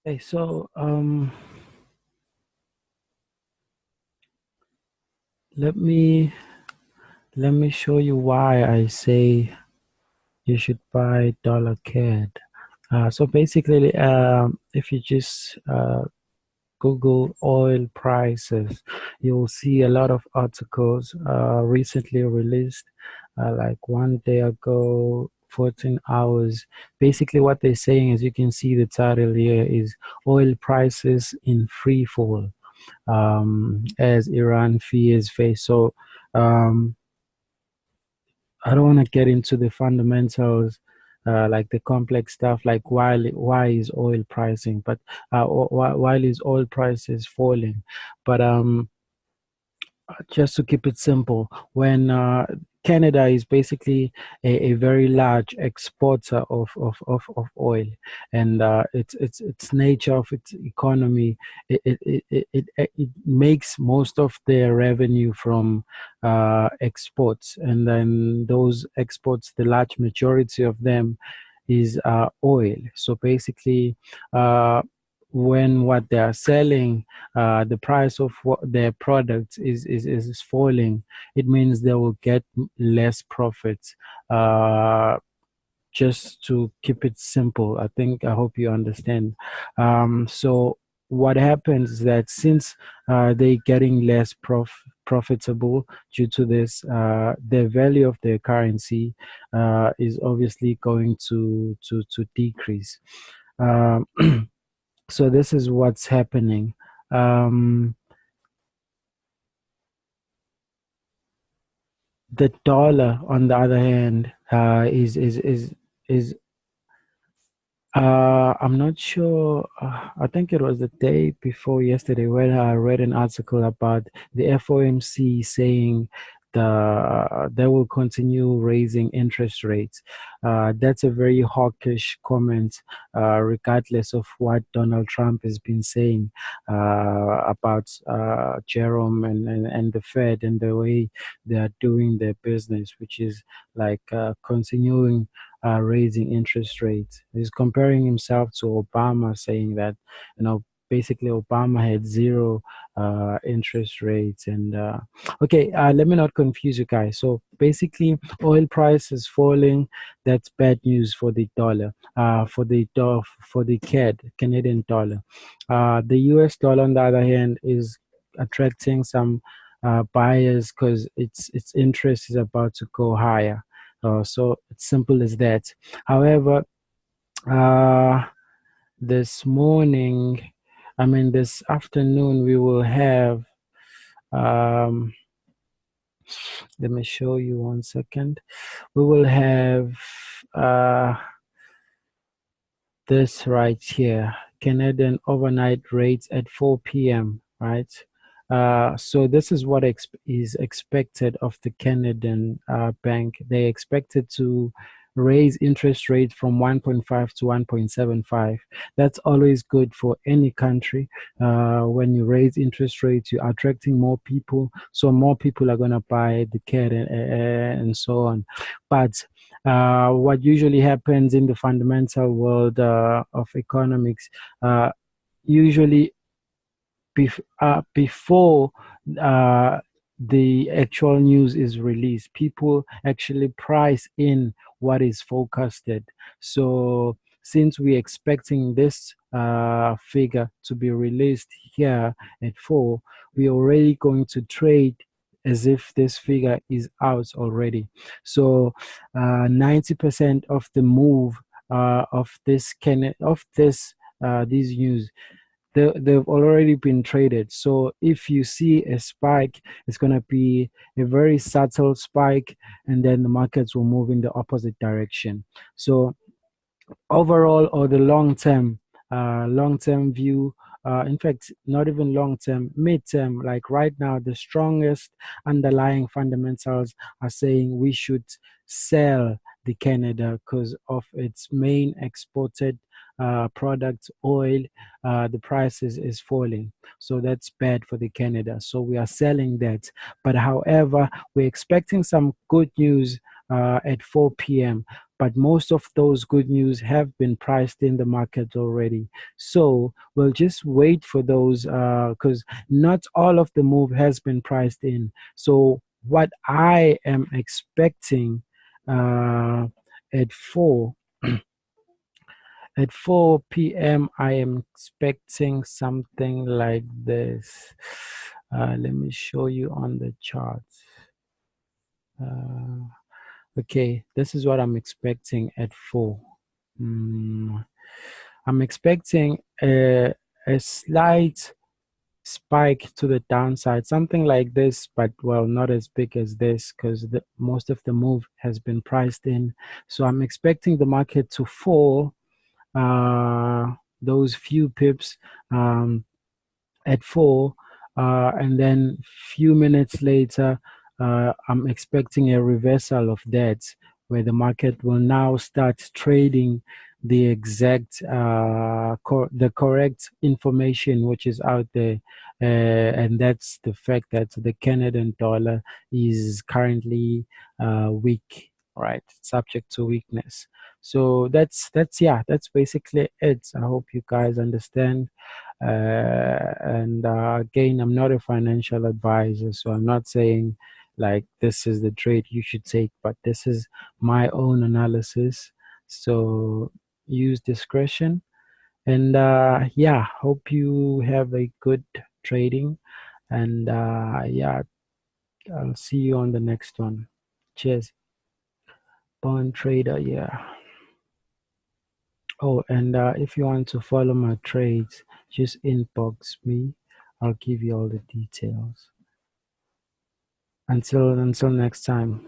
Okay, so let me let me show you why I say you should buy dollar CAD. So basically, if you just Google oil prices, you'll see a lot of articles recently released, like one day ago, 14 hours. Basically, what they're saying, as you can see, the title here is oil prices in free fall as Iran fears face. So um, I don't want to get into the fundamentals, like the complex stuff, like why is oil pricing, but why is oil prices falling? But just to keep it simple, when Canada is basically a very large exporter of oil, and its nature of its economy, it makes most of their revenue from exports, and then those exports, the large majority of them is oil. So basically, uh, when what they are selling, the price of what their products is falling, it means they will get less profits. Just to keep it simple, I hope you understand. So what happens is that since they're getting less profitable due to this, the value of their currency is obviously going to decrease. Um, so this is what's happening. Um, the dollar, on the other hand, is I'm not sure. I think it was the day before yesterday when I read an article about the FOMC saying they will continue raising interest rates. That's a very hawkish comment, regardless of what Donald Trump has been saying about Jerome and the Fed and the way they are doing their business, which is like continuing raising interest rates. He's comparing himself to Obama, saying that, basically Obama had zero interest rates. And okay, let me not confuse you guys. So basically, oil price is falling. That's bad news for the dollar, for the CAD, Canadian dollar. The US dollar, on the other hand, is attracting some buyers because its interest is about to go higher. So it's simple as that. However, uh, this morning, this afternoon, we will have, um, let me show you 1 second. We will have uh, this right here, Canadian overnight rates at 4 p.m., right? So this is what is expected of the Canadian bank. They expected to raise interest rate from 1.5 to 1.75. That's always good for any country. When you raise interest rates, you're attracting more people, so more people are going to buy the CAD and so on. But what usually happens in the fundamental world of economics, uh, usually before uh, the actual news is released, people actually price in what is forecasted. So since we're expecting this figure to be released here at 4, we're already going to trade as if this figure is out already. So 90% of the move of this these news, they've already been traded. So if you see a spike, it's going to be a very subtle spike, and then the markets will move in the opposite direction. So overall, or the long term view, in fact, not even long term, mid term, like right now, the strongest underlying fundamentals are saying we should sell the Canada because of its main exported product, oil. The price is falling, so that's bad for the Canada, so we are selling that. But however, we're expecting some good news at 4 p.m. but most of those good news have been priced in the market already. So we'll just wait for those, because not all of the move has been priced in. So what I am expecting, uh, at 4 p.m., I am expecting something like this. Let me show you on the chart. Uh, okay, this is what I'm expecting at 4. Mm, I'm expecting a slight spike to the downside, something like this, but well, not as big as this because most of the move has been priced in. So I'm expecting the market to fall those few pips at 4, and then few minutes later, I'm expecting a reversal of that, where the market will now start trading the exact, the correct information which is out there, and that's the fact that the Canadian dollar is currently weak, right? Subject to weakness. So that's yeah, that's basically it. I hope you guys understand. And again, I'm not a financial advisor, so I'm not saying like this is the trade you should take, but this is my own analysis. So use discretion. And yeah, hope you have a good trading. And yeah, I'll see you on the next one. Cheers. BornTrader, yeah. Oh, and if you want to follow my trades, just inbox me. I'll give you all the details. Until next time.